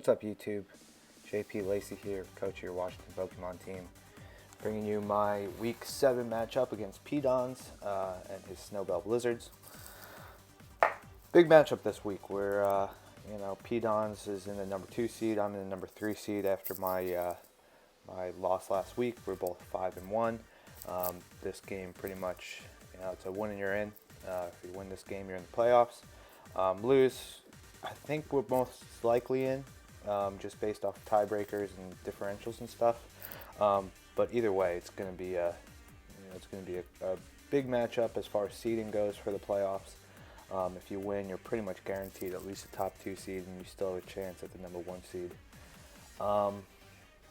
What's up, YouTube? JP Lacey here, coach of your Washington Pokemon team, bringing you my Week 7 matchup against P-Dons and his Snowbelle Blizzards. Big matchup this week where, P-Dons is in the number 2 seed. I'm in the number 3 seed after my loss last week. We're both 5-1. This game pretty much, it's a win and you're in. If you win this game, you're in the playoffs. Lose, I think we're most likely in. Just based off tiebreakers and differentials and stuff. But either way, it's going to be a big matchup as far as seeding goes for the playoffs. If you win, you're pretty much guaranteed at least a top 2 seed, and you still have a chance at the number 1 seed.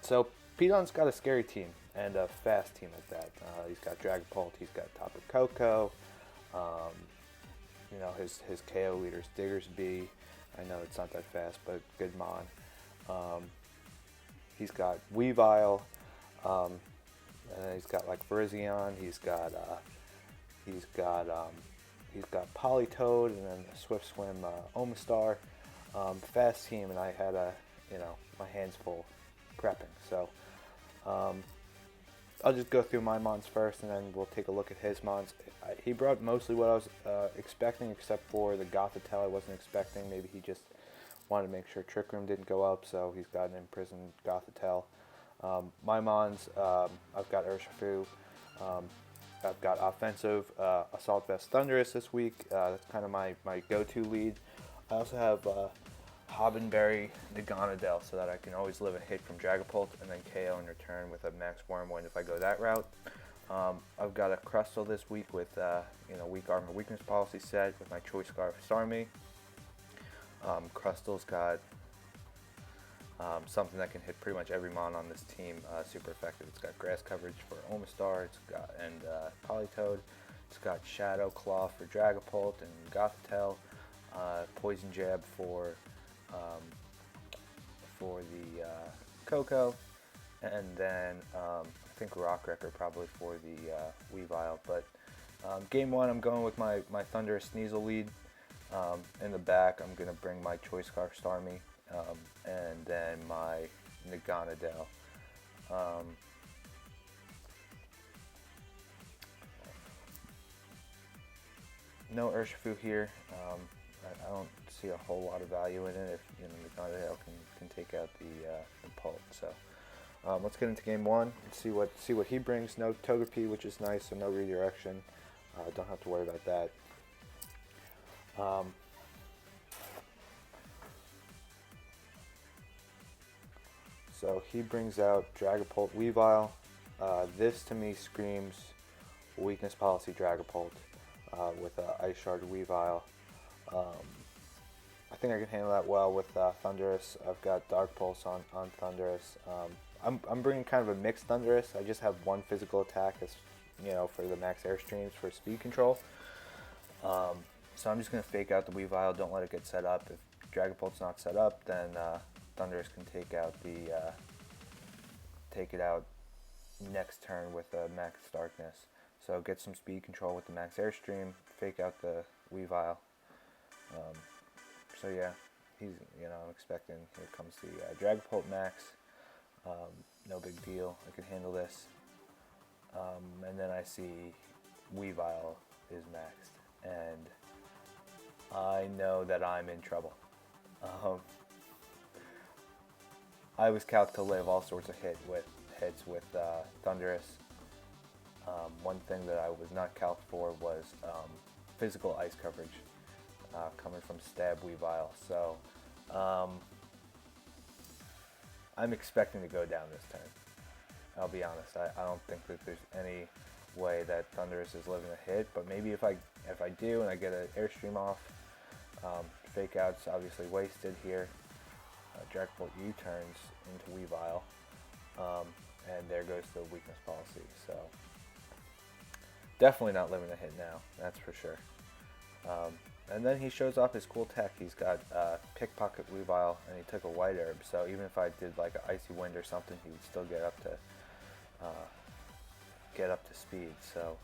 So P-Don's got a scary team and a fast team at that. He's got Dragapult, he's got Tapu Koko. His KO leader's Diggersby. I know it's not that fast, but good mon. He's got Weavile, and he's got like Virizion. He's got Politoed, and then Swift Swim Omastar. Fast team, and I had my hands full prepping. So I'll just go through my mons first, and then we'll take a look at his mons. He brought mostly what I was expecting, except for the Gothitelle I wasn't expecting. Maybe he just wanted to make sure Trick Room didn't go up, so he's got an imprisoned Gothitelle. My mons, I've got Urshifu. I've got offensive Assault Vest Thundurus this week. That's kind of my go-to lead. I also have Hobbenberry Naganadel, so that I can always live a hit from Dragapult and then KO in return with a Max Wormwind if I go that route. I've got a Crustle this week with Weak Armor Weakness Policy set with my Choice Scarf Starmie. Crustle's got something that can hit pretty much every mon on this team, super effective. It's got grass coverage for Omastar, and Politoed. It's got Shadow Claw for Dragapult and Gothitelle, Poison Jab for the Koko, and then I think Rock Wrecker probably for the Weavile. But game 1, I'm going with my Thundurus Sneasel lead. In the back, I'm going to bring my Choice Scarf Starmie, and then my Naganadel. No Urshifu here. I don't see a whole lot of value in it if Naganadel can take out the Pult. So let's get into game 1 and see what he brings. No Togepi, which is nice, so no redirection. Don't have to worry about that. So he brings out Dragapult Weavile. This to me screams Weakness Policy Dragapult with Ice Shard Weavile. I think I can handle that well with Thundurus. I've got Dark Pulse on Thundurus. I'm bringing kind of a mixed Thundurus. I just have one physical attack as for the max airstreams for speed control. So I'm just going to fake out the Weavile, don't let it get set up. If Dragapult's not set up, then Thundurus can take it out next turn with Max Darkness. So get some speed control with the Max Airstream, fake out the Weavile. So yeah, I'm expecting, here comes the Dragapult Max. No big deal, I can handle this. And then I see Weavile is maxed, and I know that I'm in trouble. I was calced to live all sorts of hits with Thundurus. One thing that I was not calced for was physical ice coverage coming from Stab Weavile. So I'm expecting to go down this turn. I'll be honest. I don't think that there's any way that Thundurus is living a hit, but maybe if I do and I get an Airstream off, fake out's obviously wasted here. Dragapult U-turns into Weavile, and there goes the Weakness Policy. So definitely not living a hit now, that's for sure. And then he shows off his cool tech. He's got Pickpocket Weavile, and he took a White Herb. So even if I did like an Icy Wind or something, he would still get up to speed. So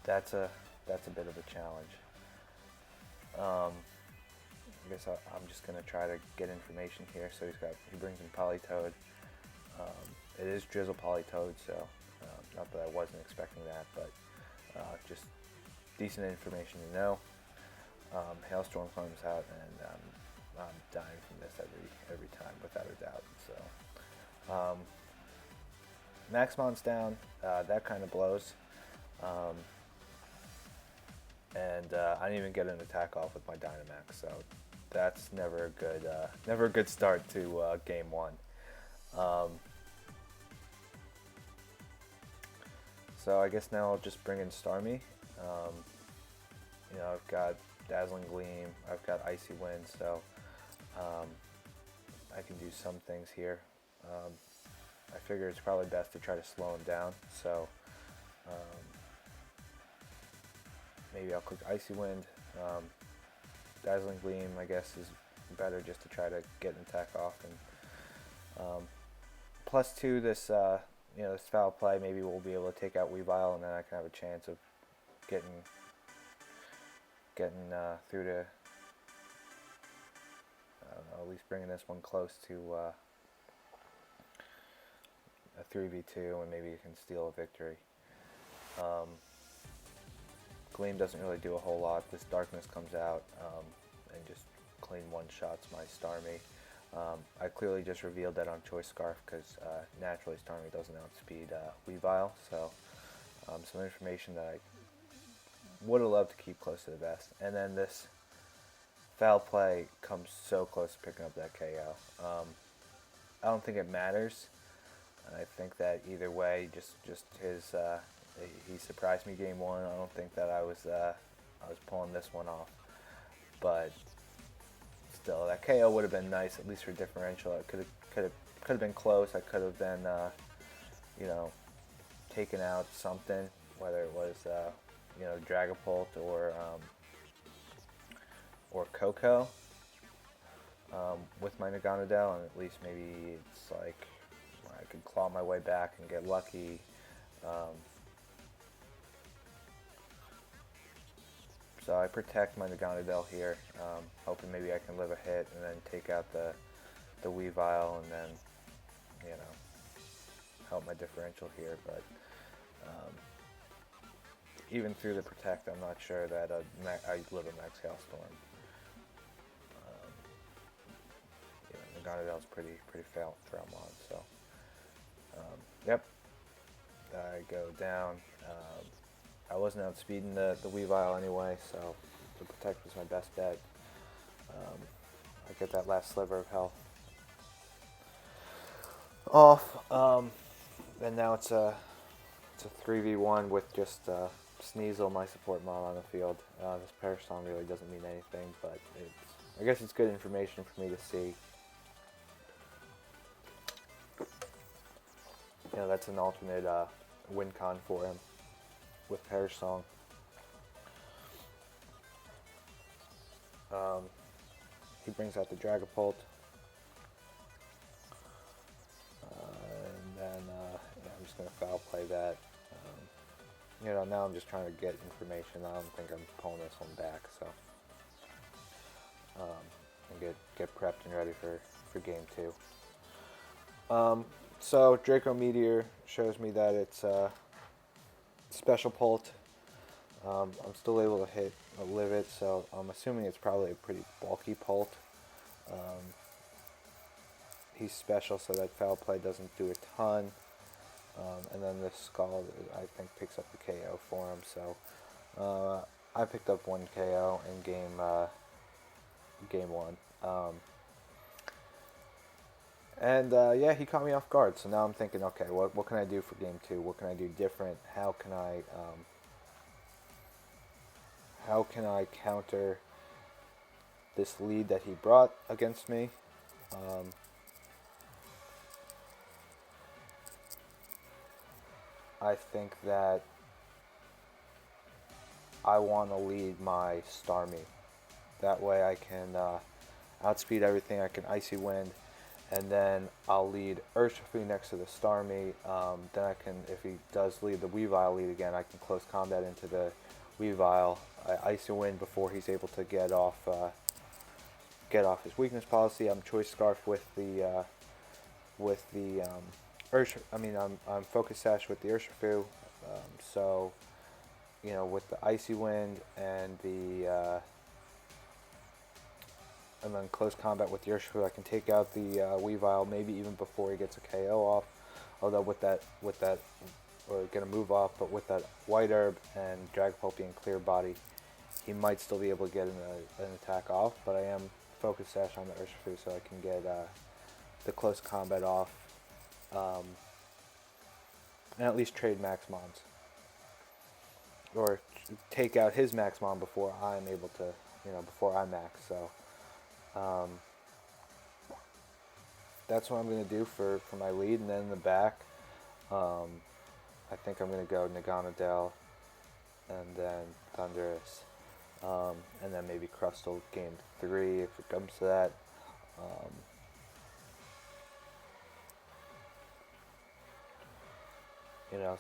that's a bit of a challenge. I guess I'm just gonna try to get information here. So he brings in Politoed. It is Drizzle Politoed, so not that I wasn't expecting that, but just decent information to know. Hailstorm comes out, and I'm dying from this every time, without a doubt. So Maxmon's down. That kind of blows. And I didn't even get an attack off with my Dynamax, so that's never a good start to game one. So I guess now I'll just bring in Starmie. I've got Dazzling Gleam, I've got Icy Wind, so I can do some things here. I figure it's probably best to try to slow him down, so maybe I'll click Icy Wind. Dazzling Gleam, I guess, is better just to try to get an attack off. And +2, this this foul play, maybe we'll be able to take out Weavile, and then I can have a chance of getting through to, I don't know, at least bringing this one close to a 3v2, and maybe you can steal a victory. Gleam doesn't really do a whole lot. This Darkness comes out and just clean one-shots my Starmie. I clearly just revealed that on Choice Scarf because naturally Starmie doesn't outspeed Weavile, so some information that I would have loved to keep close to the vest. And then this foul play comes so close to picking up that KO. I don't think it matters. I think that either way, just his he surprised me game one. I don't think that I was pulling this one off, but still, that KO would have been nice, at least for differential. It could have been close. I could have been taken out something, whether it was Dragapult or Coco with my Naganadel, and at least maybe it's like I could claw my way back and get lucky. So I protect my Naganadel here, hoping maybe I can live a hit and then take out the Weavile and then, help my differential here. But even through the protect, I'm not sure that I live a Max Hailstorm. Naganadel is pretty frail mod, so yep. I go down. I wasn't outspeeding the Weavile anyway, so the protect was my best bet. I get that last sliver of health off, and now it's a 3v1 with just Sneasel, my support mod, on the field. This Perish Song really doesn't mean anything, but I guess it's good information for me to see. That's an alternate win con for him with Perish Song. He brings out the Dragapult. And then I'm just going to foul play that. Now I'm just trying to get information. I don't think I'm pulling this one back, so and get prepped and ready for game two. So Draco Meteor shows me that it's special Pult. I'm still able to hit a Live It, so I'm assuming it's probably a pretty bulky Pult. He's special, so that foul play doesn't do a ton. And then this Scald, I think, picks up the KO for him. So I picked up one KO in game one. Yeah, he caught me off guard. So now I'm thinking, okay, what can I do for game two? What can I do different? How can I counter this lead that he brought against me? I think that I want to lead my Starmie. That way I can outspeed everything. I can Icy Wind, and then I'll lead Urshifu next to the Starmie. Then I can, if he does lead the Weavile lead again, I can close combat into the Weavile. I Icy Wind before he's able to get off get off his weakness policy. I'm Choice Scarf with the I'm Focus Sash with the Urshifu. So, with the Icy Wind and and then close combat with the Urshifu, I can take out the Weavile maybe even before he gets a KO off. Although with that, or get a move off, but with that White Herb and Dragapult being clear body, he might still be able to get an attack off. But I am Focus Sash on the Urshifu, so I can get the close combat off, and at least trade Max Mons, or take out his Max Mon before I'm able to, before I max. So that's what I'm going to do for my lead. And then in the back, I think I'm going to go Naganadel, and then Thundurus, and then maybe Crustle game 3 if it comes to that.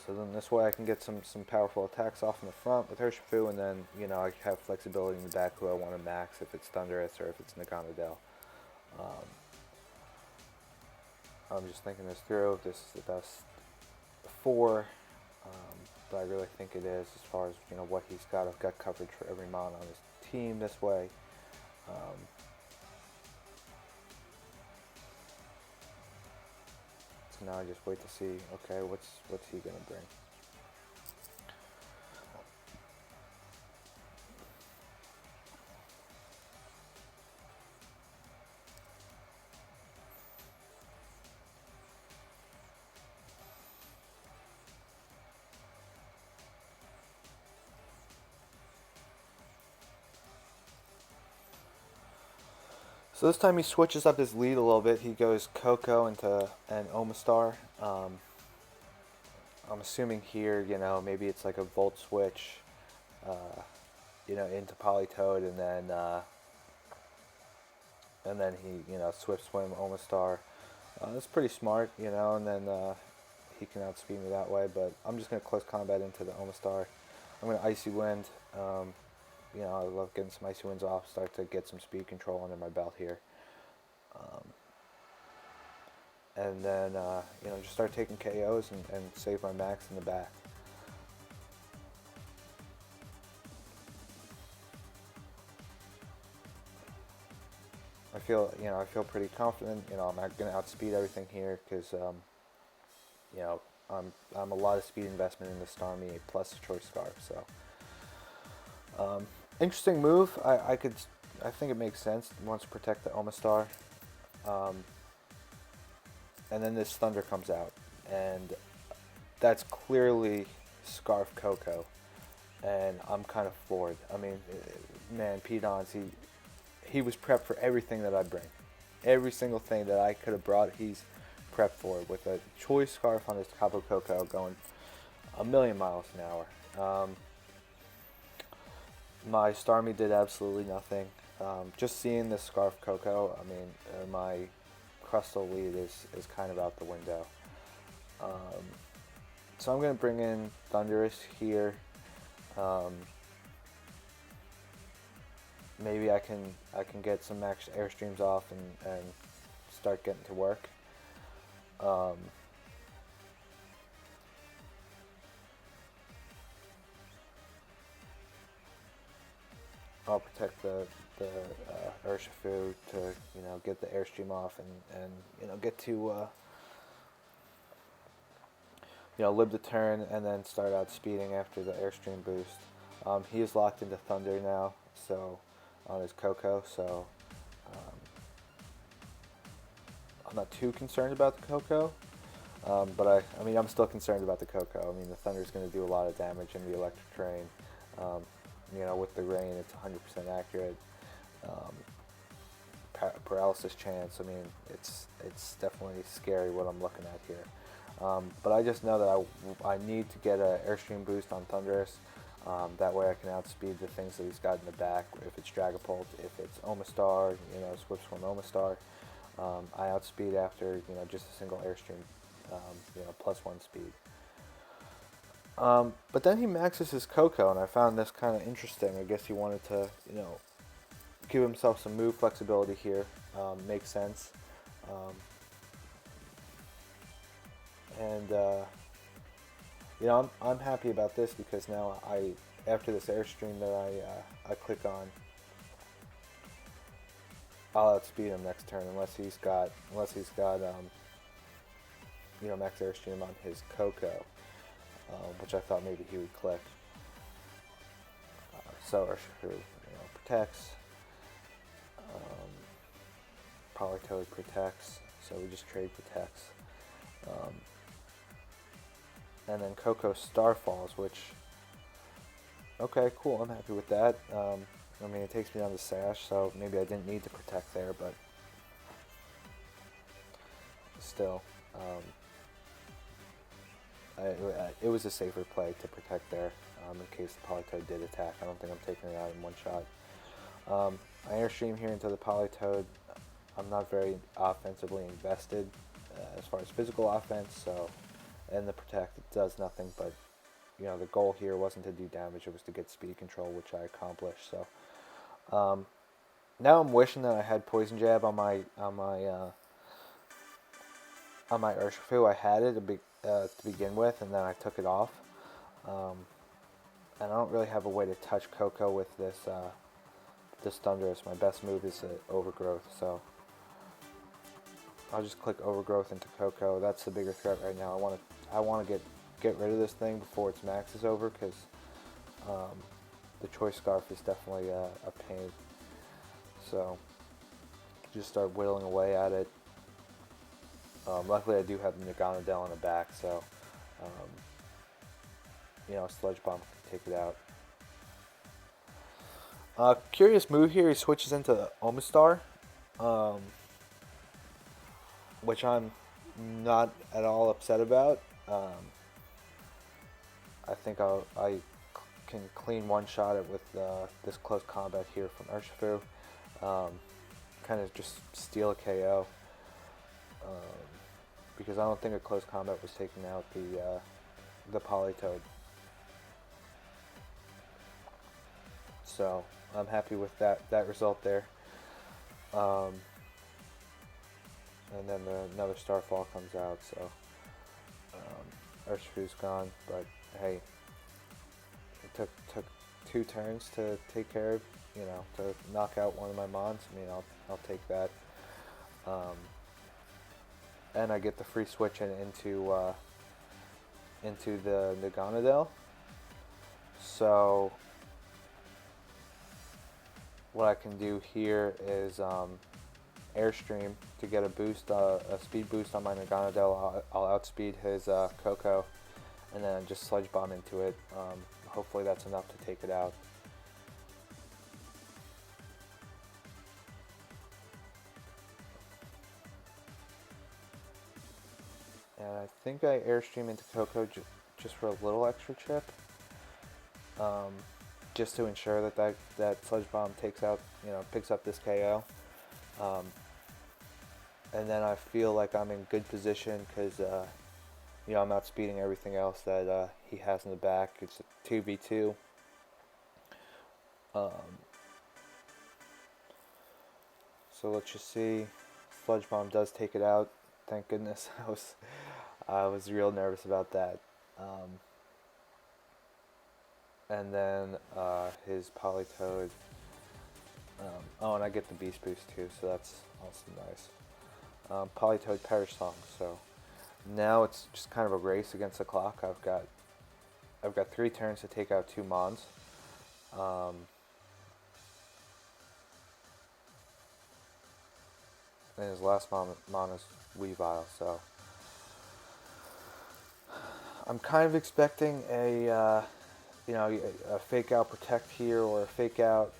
So then this way I can get some powerful attacks off in the front with Urshifu, and then, I have flexibility in the back who I want to max, if it's Thundurus or if it's Naganadel. I'm just thinking this through, if this is the best 4, but I really think it is, as far as, what he's got. I've got coverage for every mon on his team this way. So now I just wait to see, okay, what's he going to bring? So this time he switches up his lead a little bit. He goes Coco and Omastar. I'm assuming here, maybe it's like a Volt switch, into Politoed, and then he, Swift Swim Omastar. That's pretty smart, and then he can outspeed me that way. But I'm just going to close combat into the Omastar. I'm going to Icy Wind. I love getting some Icy Winds off, start to get some speed control under my belt here. And then, just start taking KOs and save my max in the back. I feel pretty confident. I'm not going to outspeed everything here because, I'm a lot of speed investment in the Starmie plus Choice Scarf. So, interesting move. I think it makes sense. It wants to protect the Omastar. And then this Thunder comes out, and that's clearly Scarf Coco, and I'm kind of floored. I mean, man, Pedons, he was prepped for everything that I bring. Every single thing that I could have brought, he's prepped for, with a Choice Scarf on his Capo Coco going a million miles an hour. My Starmie did absolutely nothing. Just seeing this Scarf Coco, I mean, my Crustle lead is kind of out the window. So I'm going to bring in Thundurus here. Maybe I can get some max Airstreams off and start getting to work. I'll protect the Urshifu to get the Airstream off and get to lib the turn and then start out speeding after the Airstream boost. He is locked into Thunder now, so on his Coco, so I'm not too concerned about the Coco, but I'm still concerned about the Coco. I mean, the Thunder is going to do a lot of damage in the electric terrain. With the rain, it's 100% accurate. Paralysis chance, I mean, it's definitely scary what I'm looking at here. But I just know that I need to get an Airstream boost on Thundurus. That way I can outspeed the things that he's got in the back. If it's Dragapult, if it's Omastar, Swift Swim Omastar, I outspeed after just a single Airstream, +1 speed. But then he maxes his Coco, and I found this kind of interesting. I guess he wanted to, give himself some move flexibility here. Makes sense. And you know, I'm happy about this because now after this Airstream that I click on, I'll outspeed him next turn unless he's got you know, max Airstream on his Coco, which I thought maybe he would click. So Urshifu, you know, protects. Politoed protects, so we just trade protects. And then Coco Starfalls, which, okay, cool, I'm happy with that. I mean, it takes me down to Sash, so maybe I didn't need to protect there, but still, it was a safer play to protect there in case the Politoed did attack. I don't think I'm taking it out in one shot. I Airstream here into the Politoed. I'm not very offensively invested as far as physical offense, so, and the protect, it does nothing, but you know, the goal here wasn't to do damage, it was to get speed control, which I accomplished. So now I'm wishing that I had Poison Jab on my Urshifu. I had it to begin with, and then I took it off. And I don't really have a way to touch Coco with this Thunderous. My best move is Overgrowth, so I'll just click Overgrowth into Coco. That's the bigger threat right now. I want to get rid of this thing before its max is over, because the Choice Scarf is definitely a pain. So just start whittling away at it. Luckily I do have the Naganadel in the back, so you know, Sludge Bomb can take it out. Curious move here, he switches into Omastar, which I'm not at all upset about. I think I can clean one-shot it with this close combat here from Urshifu. Kind of just steal a KO. Because I don't think a close combat was taking out the Politoed. So I'm happy with that result there. And then another Starfall comes out, so Urshifu's gone, but hey, it took 2 turns to take care of, you know, to knock out one of my Mons. I mean, I'll take that. And I get the free switch into the Naganadel. So what I can do here is Airstream to get a boost, a speed boost on my Naganadel. I'll outspeed his Coco, and then just Sludge Bomb into it. Hopefully that's enough to take it out. And I think I Airstream into Coco just for a little extra chip, just to ensure that Sludge Bomb takes out, you know, picks up this KO. And then I feel like I'm in good position because, you know, I'm outspeeding everything else that he has in the back. It's a 2v2. So let's just see. Sludge Bomb does take it out. Thank goodness. I was real nervous about that. And then his Politoed. Oh, and I get the Beast Boost too, so that's also nice. Politoed Perish Song. So now it's just kind of a race against the clock. I've got 3 turns to take out 2 Mons. And his last Mon is Weavile, so I'm kind of expecting a you know, a fake out protect here, or a fake out.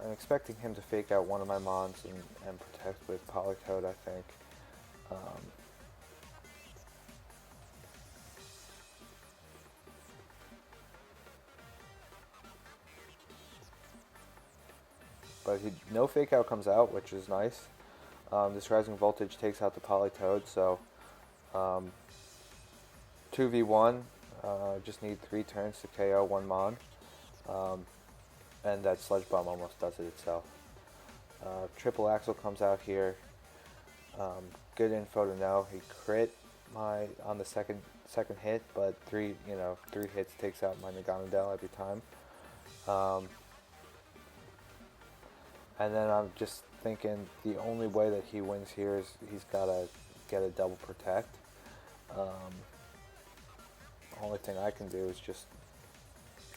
I'm expecting him to fake out one of my Mons and protect with Politoed, I think. But no fake out comes out, which is nice. This Rising Voltage takes out the Politoed, so 2v1. Just need 3 turns to KO 1 Mon. and that Sludge Bomb almost does it itself. Triple Axle comes out here. Good info to know. He crit on the second hit, but three hits takes out my Naganadel every time. And then I'm just thinking the only way that he wins here is he's got to get a double protect. Only thing I can do is just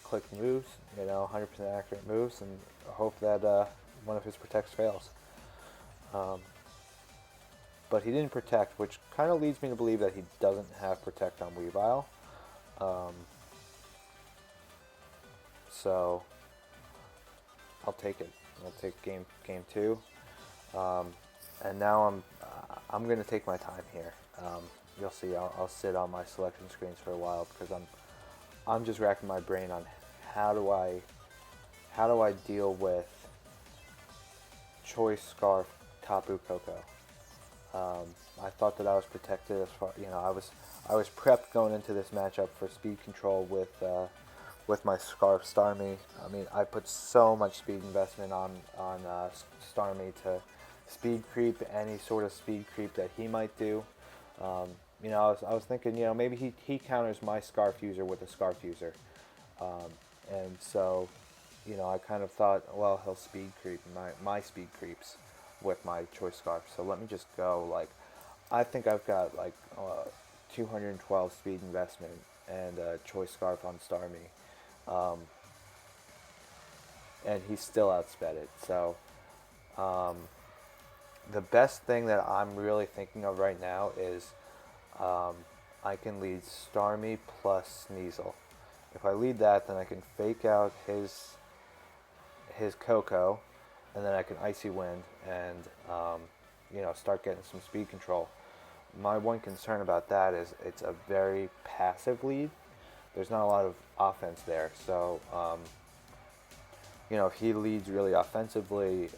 click moves, 100% accurate moves, and hope that one of his protects fails. But he didn't protect, which kind of leads me to believe that he doesn't have protect on Weavile. So I'll take it. I'll take game 2. And now I'm going to take my time here. You'll see. I'll sit on my selection screens for a while because I'm just racking my brain on how do I deal with Choice Scarf Tapu Koko. I thought that I was protected as far, I was prepped going into this matchup for speed control with my Scarf Starmie. I mean, I put so much speed investment on Starmie to speed creep any sort of speed creep that he might do. I was thinking, maybe he counters my Scarf user with a Scarf user. And so, I kind of thought, well, he'll speed creep my speed creeps with my Choice Scarf. So let me just go, I think I've got 212 speed investment and a Choice Scarf on Starmie. And he's still outsped it. So the best thing that I'm really thinking of right now is I can lead Starmie plus Sneasel. If I lead that, then I can fake out his Koko, and then I can Icy Wind and start getting some speed control. My one concern about that is it's a very passive lead. There's not a lot of offense there, so if he leads really offensively,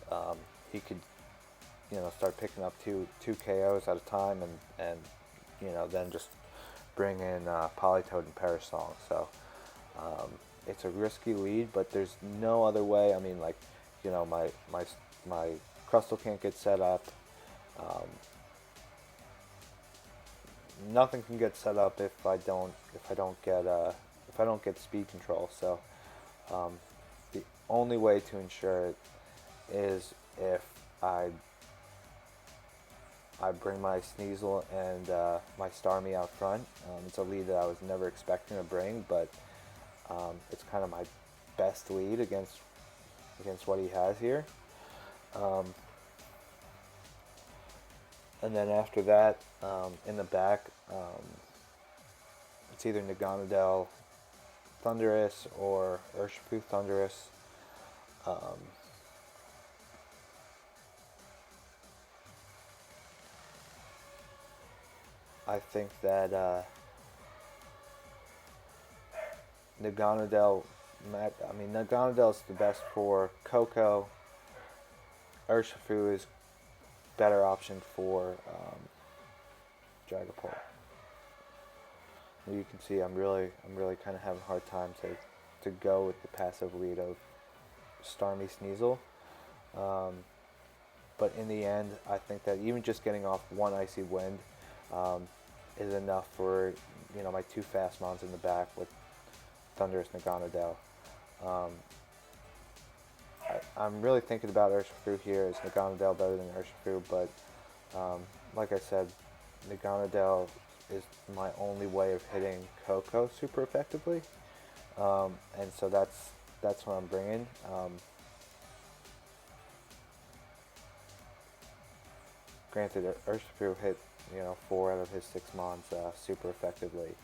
he could start picking up two KOs at a time, and then just bring in Politoed and Parasong. So it's a risky lead, but there's no other way. I mean, my Crustle can't get set up. Nothing can get set up if I don't get speed control. So the only way to ensure it is if I bring my Sneasel and my Starmie out front. It's a lead that I was never expecting to bring, but it's kind of my best lead against what he has here. And then after that, in the back, it's either Naganadel Thundurus or Urshifu Thundurus. I think that Naganadel is the best for Koko. Urshifu is better option for Dragapult. You can see I'm really kind of having a hard time to go with the passive lead of Starmie Sneasel. But in the end, I think that even just getting off one Icy Wind is enough for my two fast mons in the back with Thundurus Naganadel. I'm really thinking about Urshifu here. Is Naganadel better than Urshifu? But like I said, Naganadel is my only way of hitting Koko super effectively, and so that's what I'm bringing. Granted, Urshifu hit 4 out of his 6 mons super effectively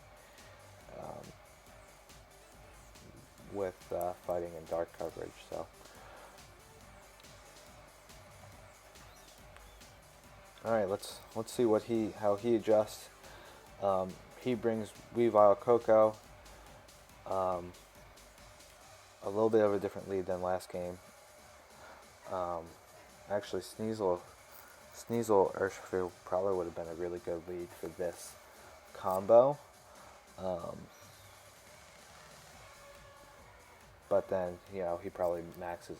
with fighting and dark coverage. So. All right, let's see how he adjusts. He brings Weavile Koko. A little bit of a different lead than last game. Actually, Sneasel Urshifu probably would have been a really good lead for this combo. but then, you know, he probably maxes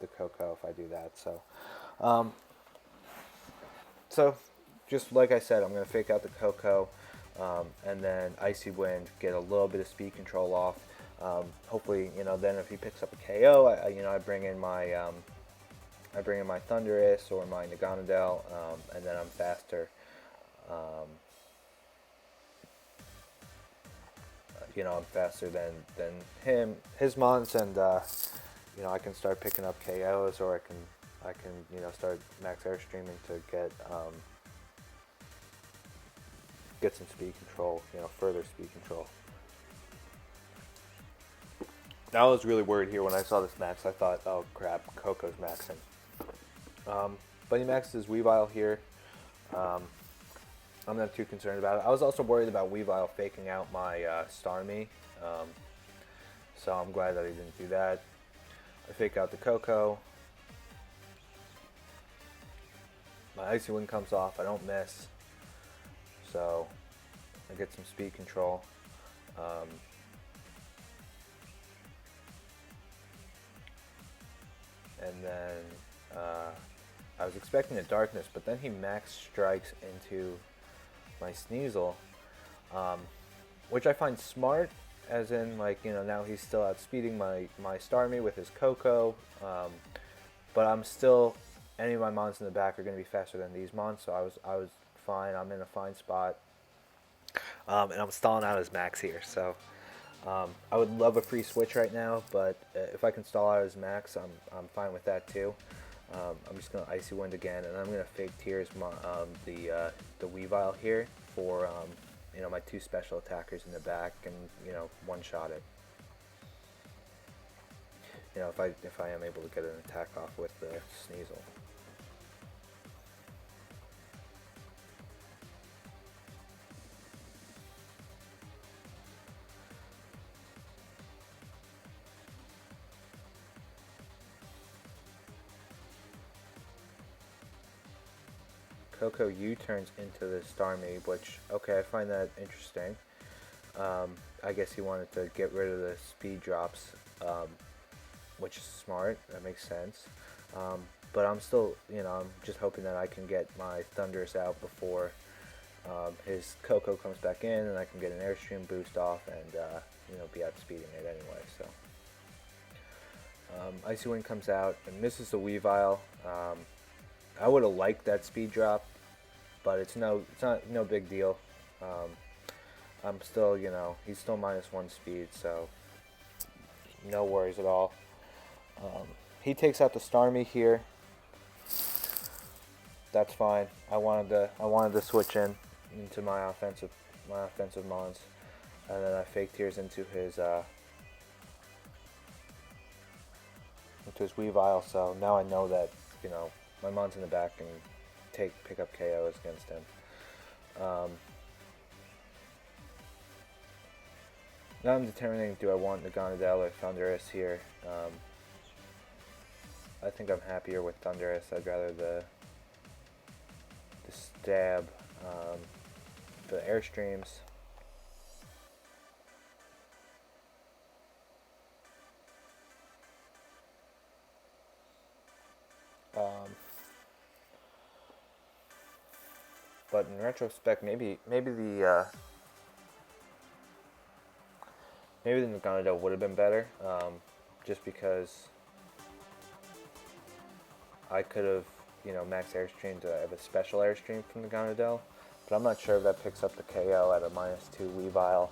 the Coco if I do that. Um, so just like I said, I'm going to fake out the Coco, and then Icy Wind, get a little bit of speed control off. Hopefully, you know, then if he picks up a KO, I bring in my Thundurus or my Naganadel, and then I'm faster. I'm faster than his mons, and you know, I can start picking up KOs, or I can start max airstreaming to get some speed control, further speed control. I was really worried here when I saw this max. I thought, oh crap, Coco's maxing. But he maxed his Weavile here. I'm not too concerned about it. I was also worried about Weavile faking out my Starmie, so I'm glad that he didn't do that. I fake out the Coco. My Icy Wind comes off. I don't miss, so I get some speed control. And then I was expecting a Darkness, but then he max strikes into my Sneasel, which I find smart, as in, like, now he's still outspeeding my Starmie with his Coco, but I'm still, any of my mons in the back are going to be faster than these mons, so I was fine. I'm in a fine spot, and I'm stalling out his max here, so I would love a free switch right now, but if I can stall out his max, I'm fine with that too. I'm just going to Icy Wind again, and I'm going to fake Tears the Weavile here for my two special attackers in the back, and one shot it. If I am able to get an attack off with the Sneasel. Coco U-turns into the Starmie, which, okay, I find that interesting. I guess he wanted to get rid of the speed drops, which is smart. That makes sense. But I'm still, I'm just hoping that I can get my Thundurus out before his Coco comes back in, and I can get an Airstream boost off and, be outspeeding it anyway. So Icy Wind comes out and misses the Weavile. I would have liked that speed drop, but it's no big deal. I'm still, he's still -1 speed, so no worries at all. He takes out the Starmie here. That's fine. I wanted to switch into my offensive mons, and then I fake Tears into his Weavile. So now I know that my mons in the back can pick up KOs against him. Now I'm determining, do I want Naganadel or Thundurus here? I think I'm happier with Thundurus. I'd rather the stab, the Airstreams. But in retrospect, maybe the Naganadel would have been better, just because I could have, max Airstream to have a special Airstream from the Naganadel, but I'm not sure if that picks up the KO at a -2 Weavile.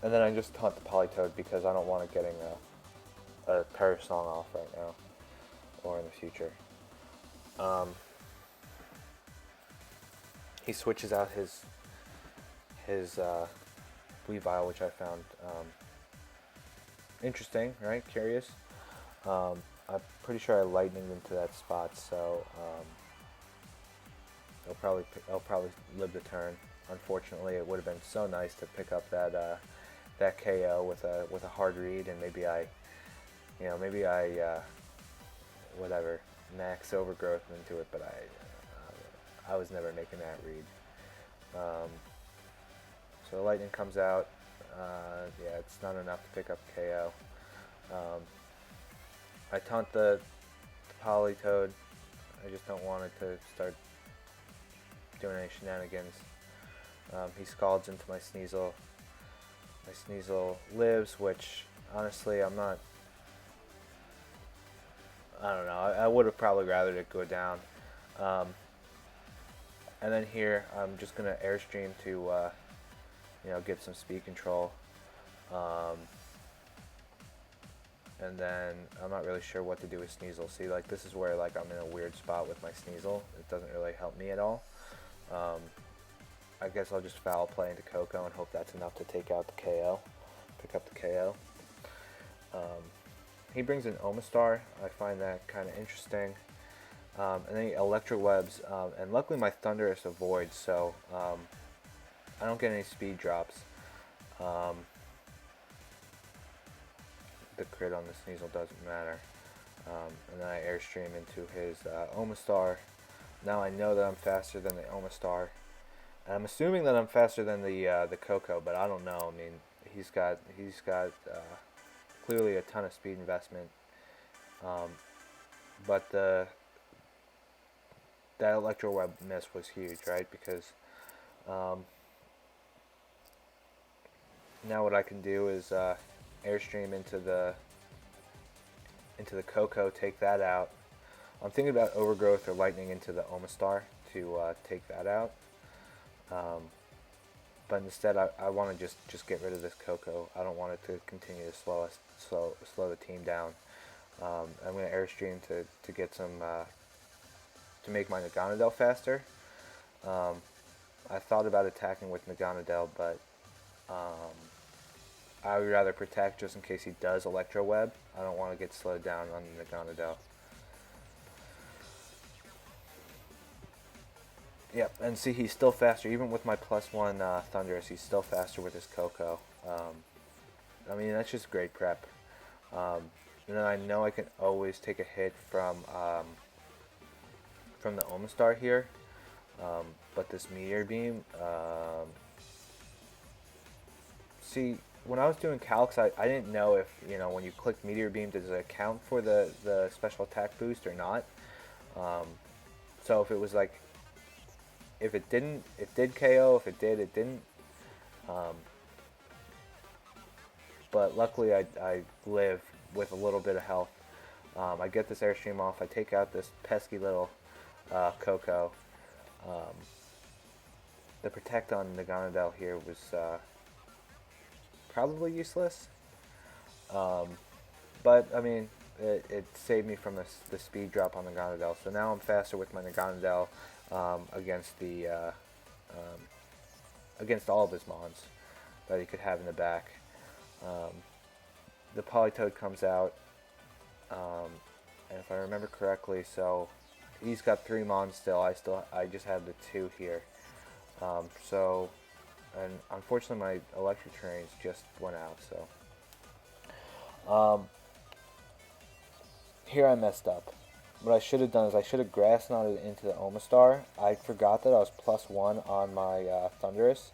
And then I just taunt the Politoed because I don't want it getting a Parasong off right now or in the future. He switches out his Weavile, which I found interesting, right? Curious. I'm pretty sure I lightninged into that spot, so I'll probably live the turn. Unfortunately, it would have been so nice to pick up that KO with a hard read, and maybe I whatever, max Overgrowth into it, but I was never making that read. So lightning comes out. Yeah, it's not enough to pick up KO. I taunt the Polytoad. I just don't want it to start doing any shenanigans. He scalds into my Sneasel. My Sneasel lives, which honestly I don't know. I would have probably rathered it go down. And then here I'm just gonna Airstream to get some speed control. And then I'm not really sure what to do with Sneasel. See, like this is where like I'm in a weird spot with my Sneasel. It doesn't really help me at all. I guess I'll just foul play into Coco and hope that's enough to take out the KO. Pick up the KO. He brings in Omastar. I find that kind of interesting. And then he Electrowebs. And luckily my Thundurus avoids, so I don't get any speed drops. The crit on the Sneasel doesn't matter. And then I Airstream into his Omastar. Now I know that I'm faster than the Omastar. And I'm assuming that I'm faster than the Coco, but I don't know. I mean, he's got clearly a ton of speed investment. But that Electroweb miss was huge, right? Because now what I can do is Airstream into the Coco, take that out. I'm thinking about Overgrowth or Lightning into the Omastar to take that out. But instead, I want to just get rid of this Coco. I don't want it to continue to slow the team down. I'm going to Airstream to get some to make my Naganadel faster. I thought about attacking with Naganadel, but I would rather protect just in case he does Electroweb. I don't want to get slowed down on Naganadel. Yep, and see, he's still faster. Even with my +1 Thundurus, he's still faster with his Coco. I mean, that's just great prep. And then I know I can always take a hit from the Omastar here. But this Meteor Beam, see, when I was doing calcs, I didn't know if, when you click Meteor Beam, does it account for the special attack boost or not? So if it was like, if it didn't, it did KO. If it did, it didn't. But luckily, I live with a little bit of health. I get this Airstream off. I take out this pesky little Coco. The Protect on Naganadel here was probably useless. But, I mean, it saved me from the speed drop on Naganadel. So now I'm faster with my Naganadel against against all of his mons that he could have in the back. The Politoed comes out, and if I remember correctly, so he's got 3 mons still. I just have the 2 here. And unfortunately my electric trains just went out. So here I messed up. What I should have done is I should have Grass Knotted into the Omastar. I forgot that I was +1 on my Thundurus.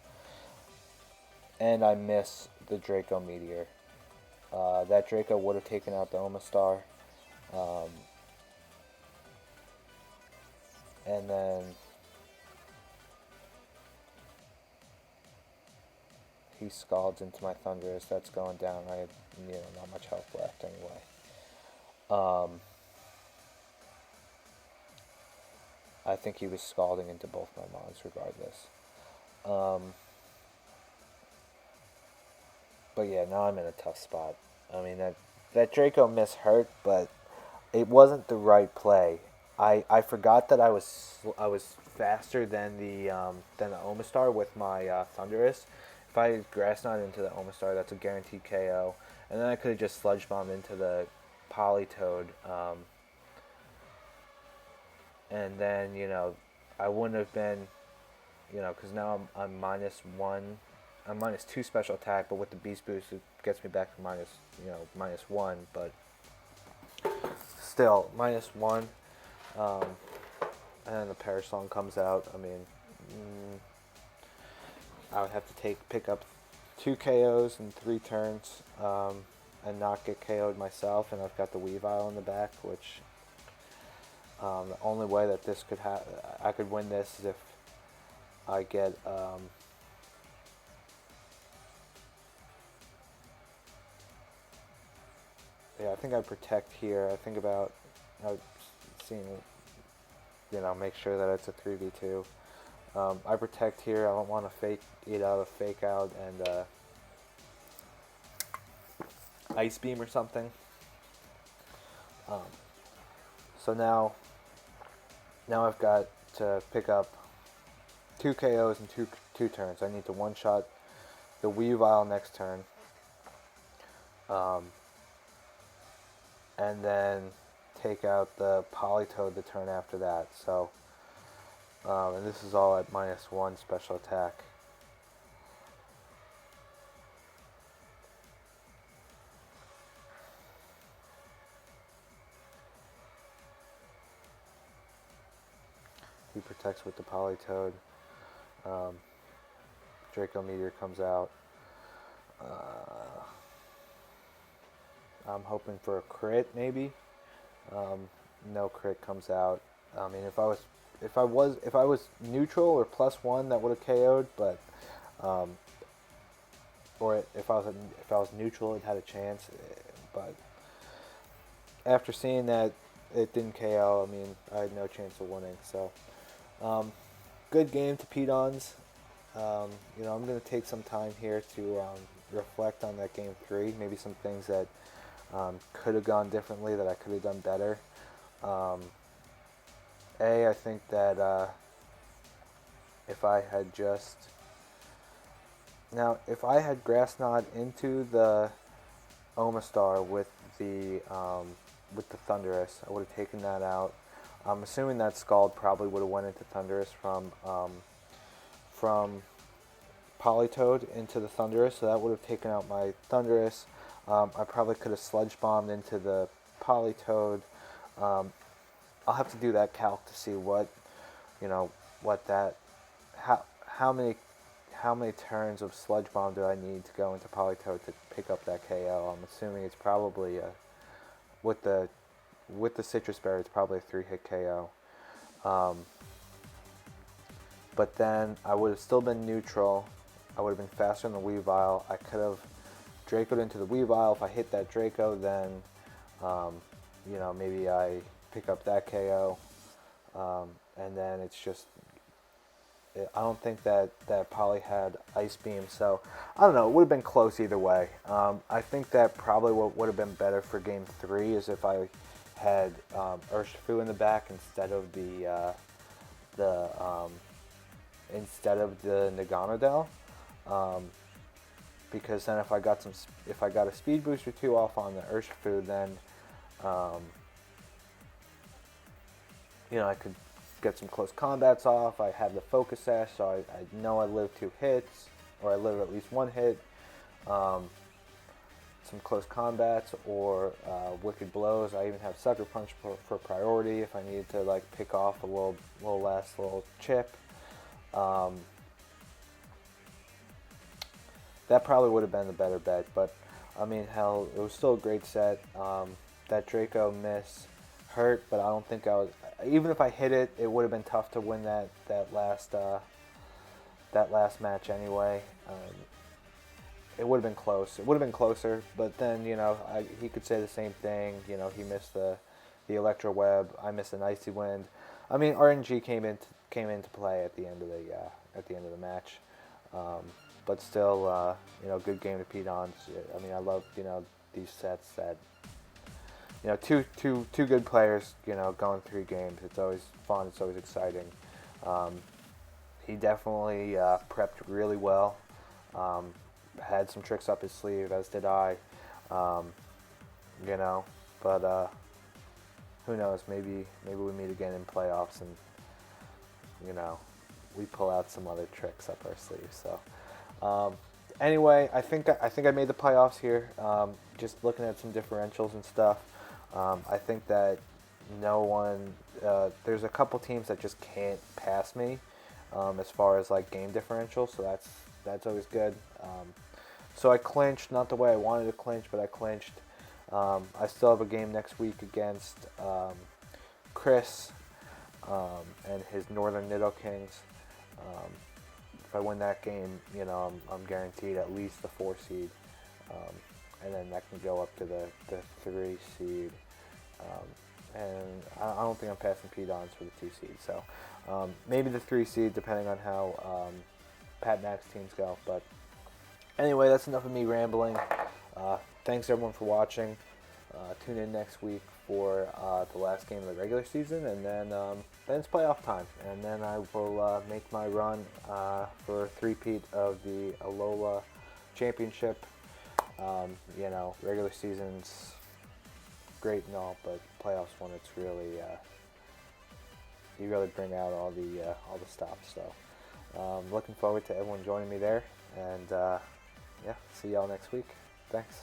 And I miss the Draco Meteor. That Draco would have taken out the Omastar. And then he scalds into my Thundurus. That's going down. I have not much health left anyway. I think he was scalding into both my mons regardless. But yeah, now I'm in a tough spot. I mean, that Draco miss hurt, but it wasn't the right play. I forgot that I was faster than the Omastar with my Thundurus. If I had Grass Knot into the Omastar, that's a guaranteed KO. And then I could have just Sludge Bomb into the Politoad. And then, I wouldn't have been, because now I'm -1. I'm -2 special attack, but with the Beast Boost, it gets me back to -1. But still, -1. And then the Perish Song comes out. I mean, I would have to pick up 2 KOs in 3 turns and not get KO'd myself, and I've got the Weavile in the back, which the only way that this could I could win this is if I get yeah, I think I protect here. I think about seeing, make sure that it's a 3v2. I protect here. I don't want to fake out and Ice Beam or something. So now I've got to pick up 2 KOs in two turns. I need to one-shot the Weavile next turn. And then take out the Politoed the turn after that. So, and this is all at -1 special attack. He protects with the Politoed. Draco Meteor comes out. I'm hoping for a crit, maybe. No crit comes out. I mean, if I was neutral or +1, that would have KO'd. But or if I was neutral, it had a chance. But after seeing that it didn't KO, I mean, I had no chance of winning. So, good game to Pedons. I'm going to take some time here to reflect on that game 3. Maybe some things that could have gone differently, that I could have done better. I think that if I had Grass Knot into the Omastar with the Thundurus, I would have taken that out. I'm assuming that Scald probably would have went into Thundurus from Politoed into the Thundurus, so that would have taken out my Thundurus. I probably could have Sludge Bombed into the Politoed. I'll have to do that calc to see how many turns of Sludge Bomb do I need to go into Politoed to pick up that KO. I'm assuming it's probably with the Citrus Berry, it's probably a 3-hit KO. But then I would have still been neutral. I would have been faster than the Weavile. I could have Dracoed into the Weavile. If I hit that Draco, then maybe I pick up that KO. And then it's just, I don't think that Poly had Ice Beam, so I don't know. It would have been close either way. I think that probably what would have been better for Game 3 is if I had Urshifu in the back instead of the Naganadel. Because then if I got a speed boost or 2 off on the Urshifu, then I could get some close combats off. I have the Focus Sash, so I know I live 2 hits, or I live at least 1 hit. Some close combats or Wicked Blows. I even have Sucker Punch for priority if I needed to pick off a little chip. That probably would have been the better bet, but I mean, hell, it was still a great set. That Draco miss hurt, but I don't think I was. Even if I hit it, it would have been tough to win that last match anyway. It would have been close. It would have been closer, but then he could say the same thing. He missed the Electro Web. I missed an Icy Wind. I mean, RNG came into play at the end of the match. But still, good game to Pedons. I mean, I love, these sets that, two good players, going 3 games. It's always fun. It's always exciting. He definitely prepped really well. Had some tricks up his sleeve, as did I. But who knows? Maybe we meet again in playoffs, and we pull out some other tricks up our sleeve. So. Anyway, I think I made the playoffs here. Just looking at some differentials and stuff, I think that no one. There's a couple teams that just can't pass me as far as game differential. So that's always good. So I clinched, not the way I wanted to clinch, but I clinched. I still have a game next week against Chris and his Northern Nido Kings. If I win that game, I'm guaranteed at least the 4 seed, and then that can go up to the 3 seed. And I don't think I'm passing P-Dons for the 2 seed. So maybe the 3 seed, depending on how Pat Mack's teams go. But anyway, that's enough of me rambling. Thanks everyone for watching. Tune in next week for the last game of the regular season, and then it's playoff time, and then I will make my run for a three-peat of the Alola Championship. Regular season's great and all, but playoffs when it's really you really bring out all the stops. So looking forward to everyone joining me there, and see y'all next week. Thanks.